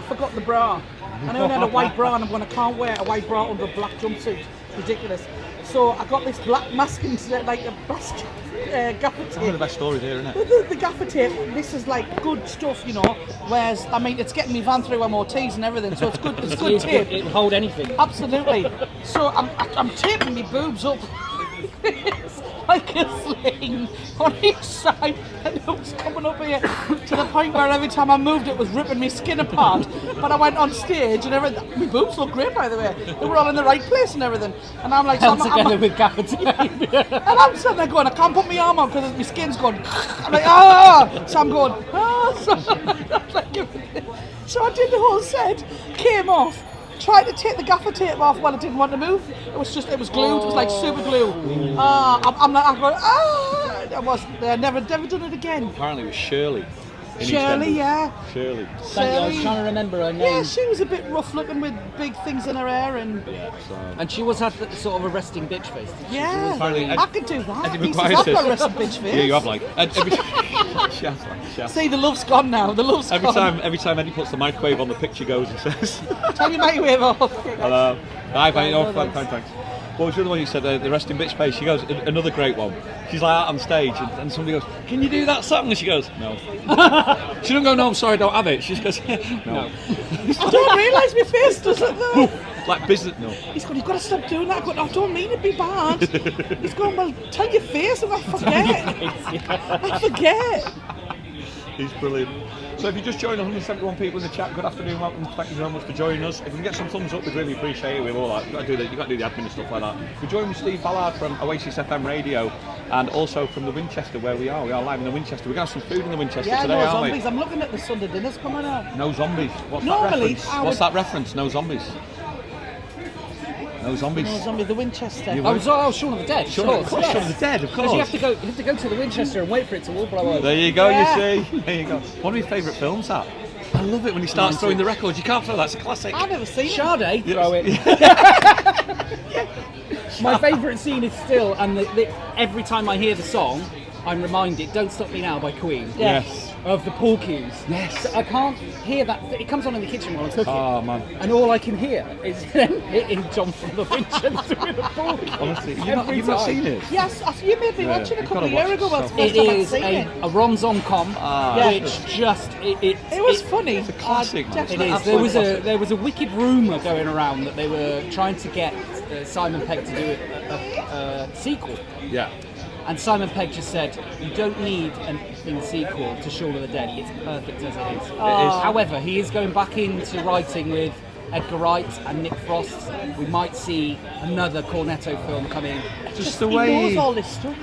forgot the bra, and I only had a white bra, and I'm going, I can't wear a white bra under a black jumpsuit. It's ridiculous. So I got this black masking, like a gaffer tape. One of the best stories here, isn't it? The gaffer tape, this is like good stuff, you know. Whereas, I mean, it's getting me van through MOTs and everything, so it's good. It's good tape. It will hold anything. Absolutely. So I'm taping my boobs up. like a sling on each side, and it was coming up here to the point where every time I moved it was ripping my skin apart. But I went on stage and everything. My boobs look great, by the way. They were all in the right place and everything. And I'm like, Held together with gaffer tape. and I'm sitting there going, I can't put my arm on because my skin's going. I'm like, ah! So I'm going, so I did the whole set, came off, tried to take the gaffer tape off while I didn't want to move. It was glued. It was like super glue. I'm like, I'm going, I wasn't there. Never done it again. Apparently it was Shelley. Shelley, yeah. Shelley. Thank you, I was trying to remember her name. Yeah, she was a bit rough looking with big things in her hair and. And she was had sort of a resting bitch face. Yeah, Apparently, I could do that. Eddie He says, McGuire I've got says- a resting bitch face. Yeah, you have like. She has like. She has. See, the love's gone now. The love's gone. Every time Eddie puts the microwave on, the picture goes and says, Turn your microwave off. "Hello, hi, thanks, oh, thanks." What was the other one you said? The resting bitch face. She goes, another great one. She's like out on stage, and somebody goes, "Can you do that song?" And she goes, "No." She don't go, "No, I'm sorry, I don't have it." She just goes, "No." I don't realise my face does it though. Like business, no. He's going, you've got to stop doing that. I go, I don't mean to be bad. He's going, well, tell your face and I forget. I forget. He's brilliant. So if you just joined 171 people in the chat, good afternoon, welcome. Thank you very much for joining us. If we can get some thumbs up, we'd really appreciate it. We're all like, you've got to do the admin and stuff like that. We're joined with Steve Ballard from Oasis FM Radio and also from the Winchester where we are. We are live in the Winchester. We're going to have some food in the Winchester Yeah, today, no aren't zombies. I'm looking at the Sunday dinners coming out. we? No zombies. What's Normally, that reference? I What's would- that reference? No zombies. No zombies. No zombies, the Winchester. You Oh, Shaun of the Dead. Shaun of the Dead, of Because course. you have to go to the Winchester and wait for it to all blow over. There you go, Yeah. you see. There you go. One of my favourite films, that. I love it when he starts throwing the records. You can't throw that, it's a classic. I've never seen it. Sade, throw it. My favourite scene is still, and every time I hear the song, I'm reminded, Don't Stop Me Now by Queen. Yes. Of the pool cues. Yes. So I can't hear that. It comes on in the kitchen while I'm cooking. Oh, man. And all I can hear is them hitting John from the Winchester with a pool cue. Honestly, Every you've not time. seen it? Yes, you made me watch it a you've couple gotta of years watch ago. it. That's the It first time I'd is seen it. a rom-com, Yeah. which just it was funny. It's a classic, man. It Definitely. is. There was a wicked rumour going around that they were trying to get Simon Pegg to do a sequel, Yeah. and Simon Pegg just said, "You don't need a sequel to Shaun of the Dead. It's perfect as it is." However, he is going back into writing with Edgar Wright and Nick Frost. We might see another Cornetto film coming. Just the He way knows all this stuff.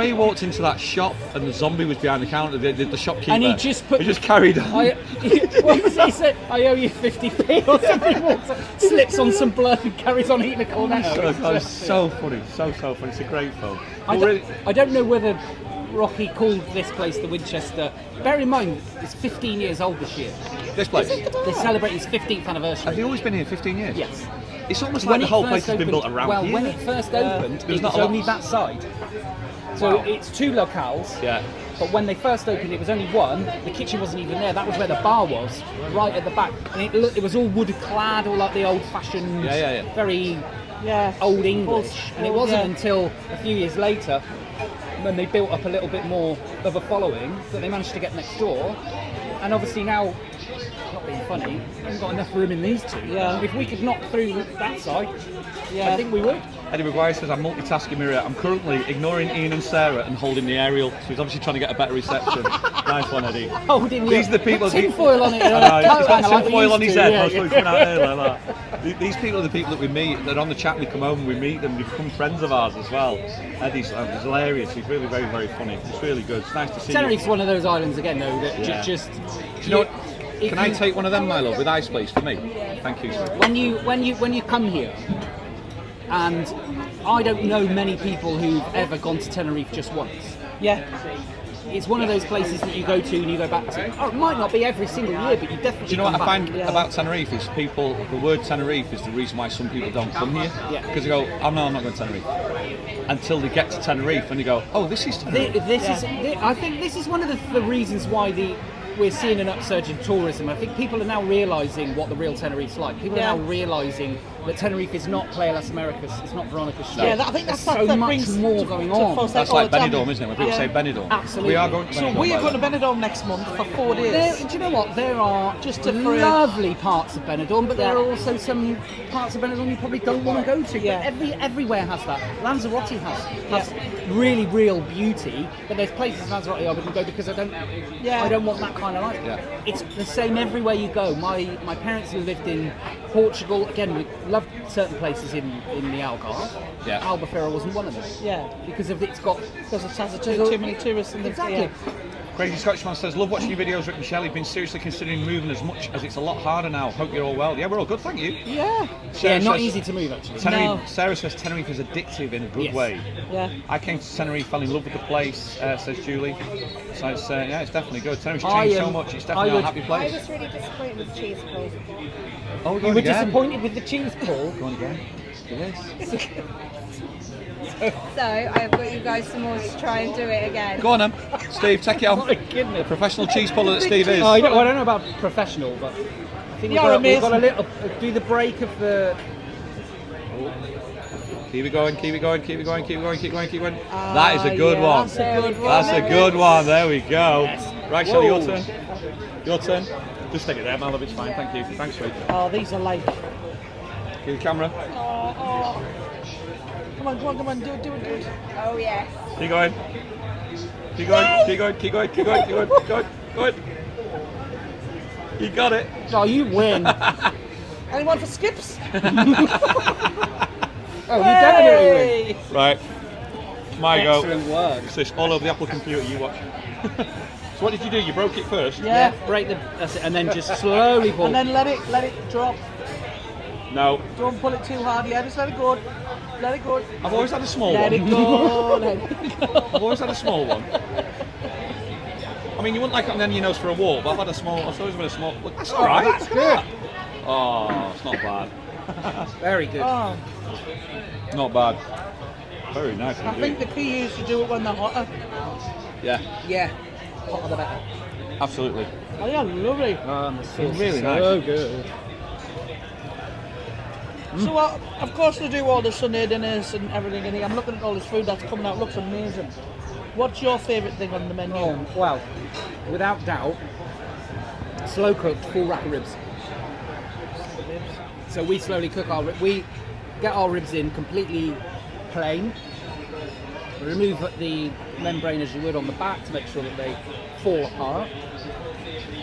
he walked into that shop and the zombie was behind the counter, the shopkeeper. And he just carried on. What was he said? I owe you 50p or something. Walks up, slips on some blood and carries on eating a cornetto. It's so funny, so funny. It's a great film. I don't know whether Rocky called this place the Winchester. Bear in mind, it's 15 years old this year. This place. They celebrate its 15th anniversary. Have they always been here 15 years? Yes. It's almost like the whole place has been built around Well, here. when it first opened, There's it not was a lot. only that side. So Wow. it's two locales. Yeah. But when they first opened, it was only one. The kitchen wasn't even there. That was where the bar was, right at the back. And it was all wood clad, all like the old-fashioned, Yeah. very Yeah. old English. And it wasn't Yeah. until a few years later, when they built up a little bit more of a following, that they managed to get next door. And obviously now, not being funny, we haven't got enough room in these two. Yeah. If we could knock through that side, Yeah. I think we would. Eddie McGuire says, I'm multitasking, Maria. I'm currently ignoring Ian and Sarah and holding the aerial. So he's obviously trying to get a better reception. Nice one, Eddie. Holding These are the people. tinfoil on it. I know, he's got like we tinfoil on used his to, head. yeah, That's yeah. what he's coming out here like that. These people are the people that we meet. They're on the chat. We come home and we meet them. They become friends of ours as well. Eddie's he's hilarious. He's really very, very funny. It's really good. It's nice to see Tenerife's one of those islands again, though, that Yeah. just. Do you know what? if Can I you- take one of them, my love, with ice, please, for me? Thank you, sir. when you come here, and I don't know many people who've ever gone to Tenerife just once. Yeah. It's one of those places that you go to and you go back to. Oh, it might not be every single year, but you definitely. Do you know what I come find back. about Tenerife is the word Tenerife is the reason why some people don't come here. Yeah. Because they go, oh no, I'm not going to Tenerife. Until they get to Tenerife and they go, oh, this is Tenerife. I think this is one of the reasons why we're seeing an upsurge in tourism. I think people are now realising what the real Tenerife's like. People are now realising that Tenerife is not Playa Las Americas, it's not Veronica's Street. Yeah, I think that's There's so that much brings more going on. folks That's all like the time. Benidorm, isn't it? When people say Benidorm. Absolutely. We are going to So Benidorm. we are by going the to Benidorm next month for 4 days. Do you know what? There are Just just for a- lovely parts of Benidorm, but there Yeah. are also some parts of Benidorm you probably don't want to go to. Yeah. But everywhere has that. Lanzarote has really real beauty, but there's places in Lanzarote I wouldn't go because I don't want that kind of life. Yeah. It's the same everywhere you go. My parents who lived in Portugal, again, we loved certain places in the Algarve. Yeah. Albufeira wasn't one of them. Yeah, Because of it's got because it has too many tourists in the exactly. Crazy Scotsman says, love watching your videos, Rick and Shelley. Been seriously considering moving as much as it's a lot harder now. Hope you're all well. Yeah, we're all good, thank you. Yeah, Yeah, not says- easy to move actually. Tenerife, No. Sarah says Tenerife is addictive in a good Yes. way. yeah. I came to Tenerife, fell in love with the place, says Julie. So it's, yeah, it's definitely good. Tenerife's I, changed so um, much, it's definitely I a would- happy I place. was really disappointed with cheese pull. Oh, we're You going were again. disappointed with the cheese pull. Going again. Yes. So I've got you guys some more to try and do it again. Go on then. Steve, take it Oh on. my goodness. The professional cheese puller that Steve is. I don't know about professional, but I think You're we've got a amazing. little do the break of the. Keep it going, keep it going, keep it going, keep it going, keep it going, keep it going. That is a good yeah, one. That's a good one. That's a good one. There we go. Right, Shelley, your Whoa. turn. Your turn. Just stick it there, my love. It's fine. Thank you. Thanks, sweet. Oh, these are like. Give the camera. Come on, do it. Oh yes. Keep going. Keep going. Keep going. Keep going. Keep going. Keep going. Keep going. Go on. You got it. Oh, you win! Anyone for skips? Oh, you definitely win! Right. My go. Excellent work. It's this all over the Apple computer. You watch. So what did you do? You broke it first. Yeah. Break the that's it, and then just slowly pull. And then let it drop. No. Don't pull it too hard. Yeah, just let it go. Let it go. I've always had a small Let one. it go. Let it go. I've always had a small one. I mean, you wouldn't like it on the end of your nose for a walk, but I've had a small. I've always been a small. Look, that's all right. that's good. Oh, it's not bad. Very good. Oh, Not bad. Very nice. I think the key is to do it when they're hotter. Yeah, Yeah. Hotter the better. absolutely. Oh yeah, lovely. And the sauce Really is nice. so good. So of course they do all the Sunday dinners and everything in here. I'm looking at all this food that's coming out. Looks amazing. What's your favourite thing on the menu? Oh, well, without doubt, slow cooked full rack of ribs. So we slowly cook our ribs. We get our ribs in completely plain. Remove the membrane as you would on the back to make sure that they fall apart.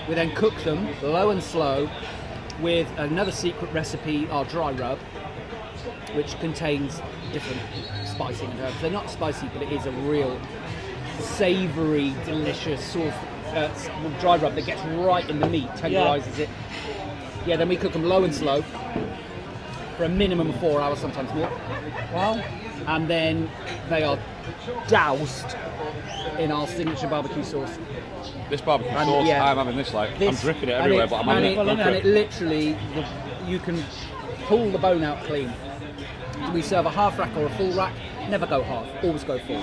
We then cook them low and slow with another secret recipe, our dry rub, which contains different spicing and herbs. They're not spicy, but it is a real savoury, delicious sauce, dry rub that gets right in the meat, tenderises it. Yeah, then we cook them low and slow for a minimum of 4 hours, sometimes more. Wow. And then they are doused in our signature barbecue sauce. This barbecue And, sauce, yeah. I'm having this like, I'm This- dripping it and everywhere, but I'm and having it. and it literally, you can pull the bone out clean. We serve a half rack or a full rack. Never go half, always go full.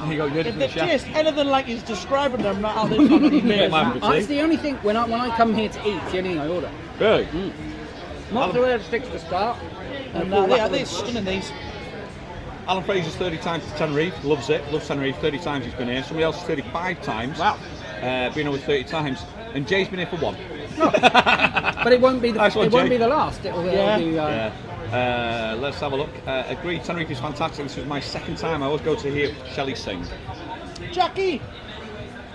Here you go, you're If for they the chef. taste anything like he's describing them, not how they fucking Make made. mine for That's tea. the only thing, when I come here to eat, it's the only thing I order. Really? Mozzarella sticks to start. And full rack they're of stunning these. Alan Fraser's 30 times to Tenerife, loves it, loves Tenerife, 30 times he's been here. Somebody else is 35 times. Wow. Been over 30 times. And Jay's been here for one. But it won't be the Nice one, it won't Jay. be the last. It'll Yeah. be Let's have a look. Agreed, Tenerife is fantastic. This was my second time. I always go to hear Shelley sing. Jackie,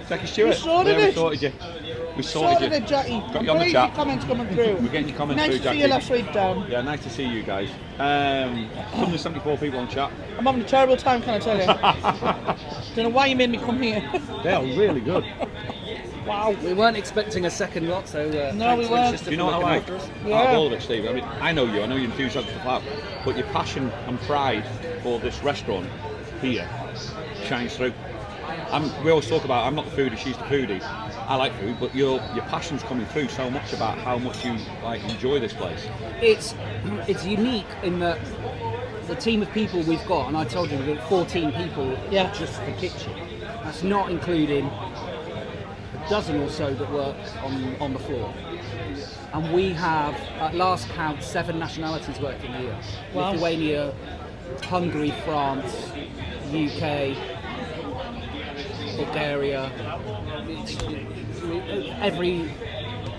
Jackie Stewart. We sorted Yeah, we it. sorted you. We sorted sorted you. it, Jackie. Got you on the Please, chat. your comments coming through. We're getting your comments nice through, to Jackie. see you last week, Dan. Yeah, nice to see you guys. 174 people on chat. I'm having a terrible time, can I tell you? Don't know why you made me come here. They are really good. Wow. We weren't expecting a second lot, so No, thanks, we weren't. Winchester, Do you know for what I looking like? after us. Yeah. Out of all of it, Steve. I mean, I know you. I know your enthusiasm for that, but your passion and pride for this restaurant here shines through. We always talk about I'm not the foodie, she's the foodie. I like food, but your passion's coming through so much about how much you enjoy this place. It's unique in that the team of people we've got, and I told you we've got 14 people Yeah. just for the kitchen. That's not including a dozen or so that work on the floor. and we have, at last count, 7 nationalities working here. Wow. Lithuania, Hungary, France, UK, Bulgaria,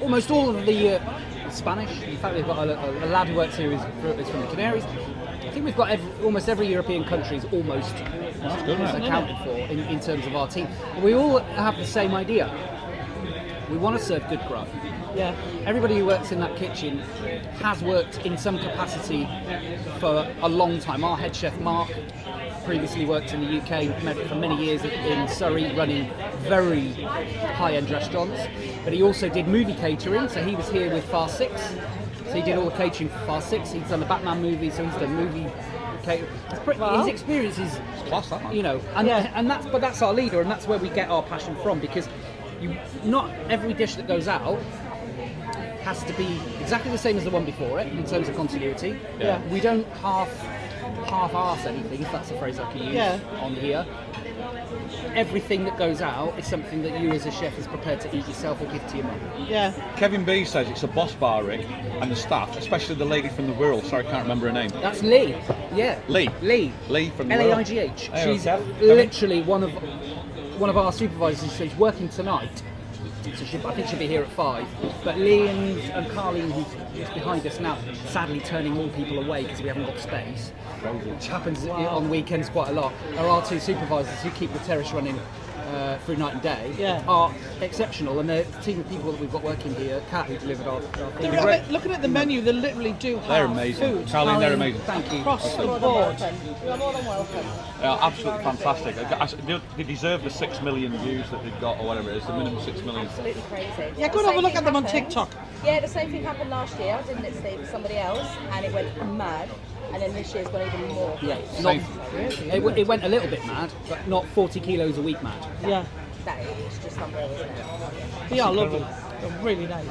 almost all of the Spanish. In fact, we've got a lad who works here is from the Canaries. I think we've got almost every European country is almost accounted for in terms of our team. And we all have the same idea. We want to serve good grub. Yeah. Everybody who works in that kitchen has worked in some capacity for a long time. Our head chef Mark previously worked in the UK for many years in Surrey, running very high-end restaurants. But he also did movie catering, so he was here with Fast 6. So he did all the catering for Fast 6. He's done the Batman movie, so he's done movie catering. His experience is, Class, that, man. you know, and that's our leader, and that's where we get our passion from, because not every dish that goes out has to be exactly the same as the one before it in terms of continuity. Yeah. We don't half-arse anything, if that's a phrase I can use on here. Everything that goes out is something that you as a chef is prepared to eat yourself or give to your mum. Yeah. Kevin B says it's a boss bar, Rick, and the staff, especially the lady from the Wirral. Sorry, I can't remember her name. That's Lee. Yeah. Lee from the Wirral. Laigh. Hey, She's Kev. literally one of our supervisors. She's working tonight. So I think she'll be here at 5. But Lee and Carleen, who's behind us now, sadly turning all people away because we haven't got space, which happens on weekends quite a lot, are our 2 supervisors who keep the terrace running through night and day, are exceptional. And the team of people that we've got working here, Kat, who delivered our food. Looking at the menu, they literally do have They're amazing. food. Carleen, they're amazing. Thank you. Across the You're more than board. welcome. You're more than welcome. Absolutely fantastic. They deserve the 6 million views that they've got, or whatever it is, the minimum 6 million. Absolutely crazy. Yeah, go and have a look at them on TikTok. Yeah, the same thing happened last year. I was in Let's Stay with somebody else, and it went mad. And then this year's gone even more. Yeah, Same. it went a little bit mad, but not 40 kilos a week mad. Yeah. That is just unreal, isn't it? They are lovely. They're really nice.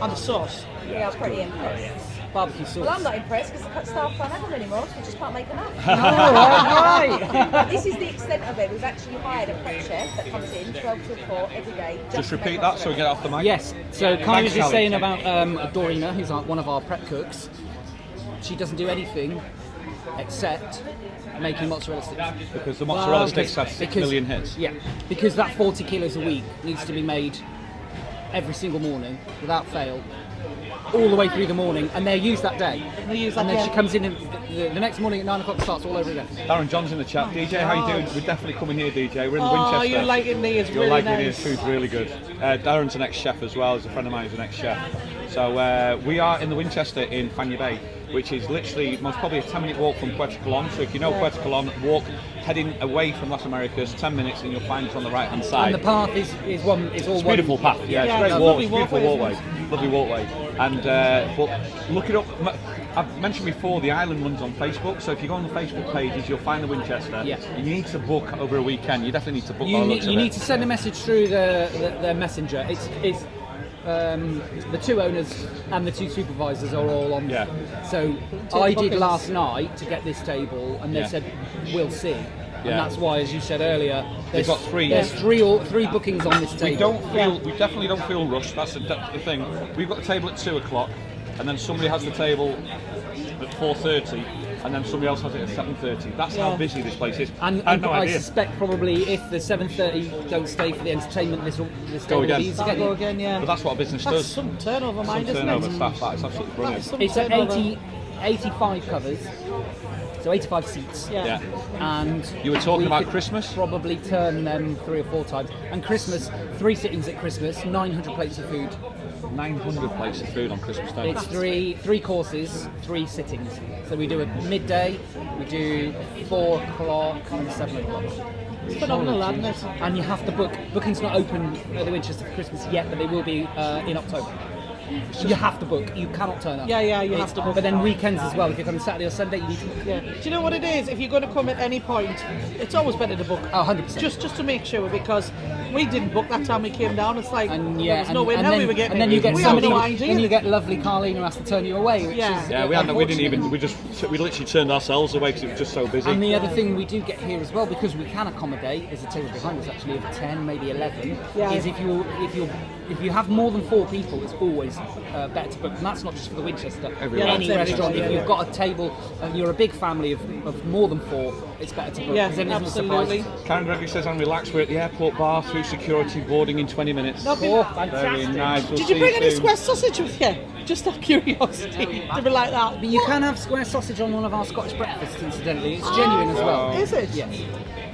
And the sauce. We are pretty impressed. Barbecue sauce. Well, I'm not impressed because the staff can't have them anymore, so we just can't make them up. right. This is the extent of it. We've actually hired a prep chef that comes in 12 till 4 every day. Just to repeat make that us so we get off the mic. Yes, so Kylie was Thanks, just Shelley. saying about Dorina, who's one of our prep cooks. She doesn't do anything except making mozzarella sticks. Because the mozzarella sticks have 6 million hits. Yeah, because that 40 kilos a week needs to be made every single morning without fail, all the way through the morning, and they're used that day. And then she comes in and the next morning at 9 o'clock starts all over again. Darren John's in the chat. DJ, how you doing? We're definitely coming here, DJ. We're in Winchester. Oh, you liking me? It's You're really liking nice. his food's really good. Darren's an ex-chef as well. He's a friend of mine who's an ex-chef. So we are in the Winchester in Fanya Bay, which is literally most probably a 10-minute walk from Puerto Colón. So if you know Puerto Colón, walk heading away from Las Americas, 10 minutes, and you'll find us on the right-hand side. And the path is all It's one. a beautiful path. Yeah, it's a great it's walk. lovely It's a beautiful walkway, walkway. Lovely walkway. And but look it up. I've mentioned before the island runs on Facebook. So if you go on the Facebook pages, you'll find the Winchester. Yeah. And you need to book over a weekend. You definitely need to book. You need to send a message through the messenger. It's the 2 owners and the 2 supervisors are all on. Yeah. So I did last night to get this table, and they Yeah. said we'll see. And Yeah. that's why, as you said earlier, They've got 3. There's three bookings on this table. We definitely don't feel rushed. That's the thing. We've got the table at 2 o'clock, and then somebody has the table at 4:30, and then somebody else has it at 7:30. That's how busy this place is. And I have no I idea. suspect probably if the 7:30 don't stay for the entertainment, this table will again. be used That'll go again. again, yeah. But that's what a business That's does. some turnover, Some mind, isn't turnover it? staff. That is absolutely brilliant. Some It's at turnover. 85 covers, so 85 seats. Yeah. And You were talking we about could Christmas? Probably turn them 3 or 4 times. And Christmas, 3 sittings at Christmas, 900 plates of food. 900 plates of food on Christmas Day. It's three courses, 3 sittings. So we do a midday, we do 4 o'clock and 7 o'clock. It's phenomenal, isn't it? And you have to book. Booking's not open at the Winchester for Christmas yet, but they will be in October. You have to book. You cannot turn up. Yeah, you have to book. But then weekends as well. If you're coming Saturday or Sunday, you need to book. Yeah. Do you know what it is? If you're going to come at any point, it's always better to book. Oh, 100%. Just to make sure, because we didn't book that time we came down. It's like And yeah, there's no way now we were getting. and then you get we have somebody, no idea. then you get lovely Carleen who has to turn you away. Which Yeah. is, Yeah, we didn't even. We literally turned ourselves away because it was just so busy. And the other thing we do get here as well, because we can accommodate, there's a table behind us actually of 10, maybe 11, Yeah. is if you have more than 4 people, it's always better to book. And that's not just for the Winchester. Everywhere. Any Yeah, that's restaurant, everywhere, if you've got a table and you're a big family of more than 4, it's better to book. Yeah, 'cause then there's no absolutely. surprises. Karen Gregory says, I'm relaxed. We're at the airport bar through security, boarding in 20 minutes. Oh, Very fantastic. nice. We'll Did see you bring any soon. square sausage with you? Just out of curiosity, to be like that. But you can have square sausage on one of our Scottish breakfasts, incidentally. It's genuine as well. Is it? Yes.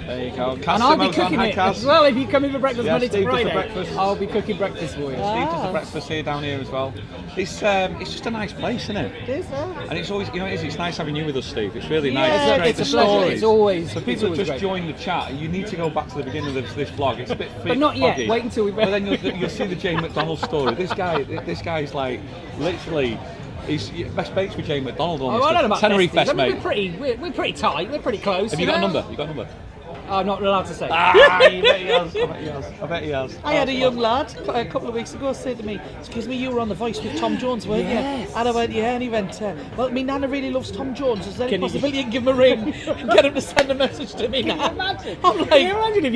There you go. And I'll be Castimo's on. cooking Hi, it Cas. as well if you come in for breakfast Yeah, Monday to Steve does the Friday. breakfast. I'll be cooking breakfast for you. Steve does the breakfast here down here as well. It's just a nice place, isn't it? It is, And it's always, it's nice having you with us, Steve. It's really nice. Yeah, It's it's great. a The pleasure. stories. It's always- So it's people always just great. join the chat. You need to go back to the beginning of this vlog. It's a bit But not yet. foggy. Wait until we've- But then you'll see the Jane McDonald story. This guy's like literally. He's best mates with Jane McDonald. Oh, Almost. I don't know about Tenerife besties. best I mean, mate. we're pretty tight. We're pretty close. Have you got a know? number? You got a number? I'm not allowed to say. You bet he has. I bet he has. I bet he has. I had a young lad a couple of weeks ago say to me, excuse me, you were on The Voice with Tom Jones, weren't Yes. you? And I went, yeah, and he went, well, me nana really loves Tom Jones. Is there any Can you- possibility you can give him a ring and get him to send a message to me now? Imagine. I'm Can like, you imagine if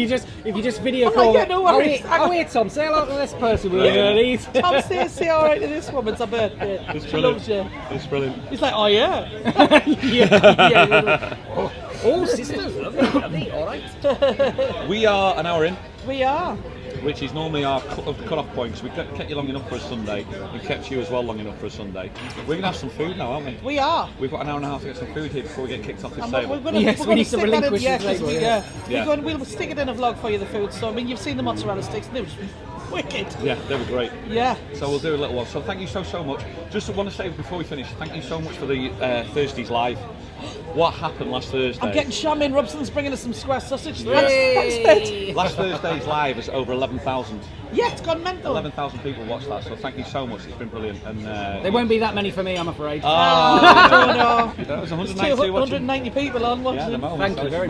you just video I'm like, call? yeah, no worries. Oh, here, Tom. Say hello to this person. Will you? Tom, say all right to this woman, it's her birthday. It's She brilliant. loves you. It's brilliant. He's like, oh yeah. yeah. Oh, sisters, lovely. All right. We are an hour in, We are. which is normally our cut-off point, because we kept you long enough for a Sunday. We kept you as well long enough for a Sunday. We're going to have some food now, aren't we? We are. We've got an hour and a half to get some food here before we get kicked off this And table. we're gonna, Yes, we're we gonna need to stick that in, relinquish yeah, this 'cause later, we, yeah. we'll stick it in a vlog for you, the food. So, I mean, you've seen the mozzarella sticks, and they were wicked. Yeah, they were great. Yeah. So we'll do a little one. So thank you so much. Just want to say before we finish, thank you so much for the Thursdays live. What happened last Thursday? I'm getting shaman. Robson's bringing us some square sausage. Yeah. Thanks, Pete. Last Thursday's live is over 11,000. Yeah, it's gone mental. 11,000 people watched that, so thank you so much. It's been brilliant. And There won't be that many for me, I'm afraid. Oh, no. that was There's 192 watching. 190 people on watching. Yeah, at the moment. Thank so you it's very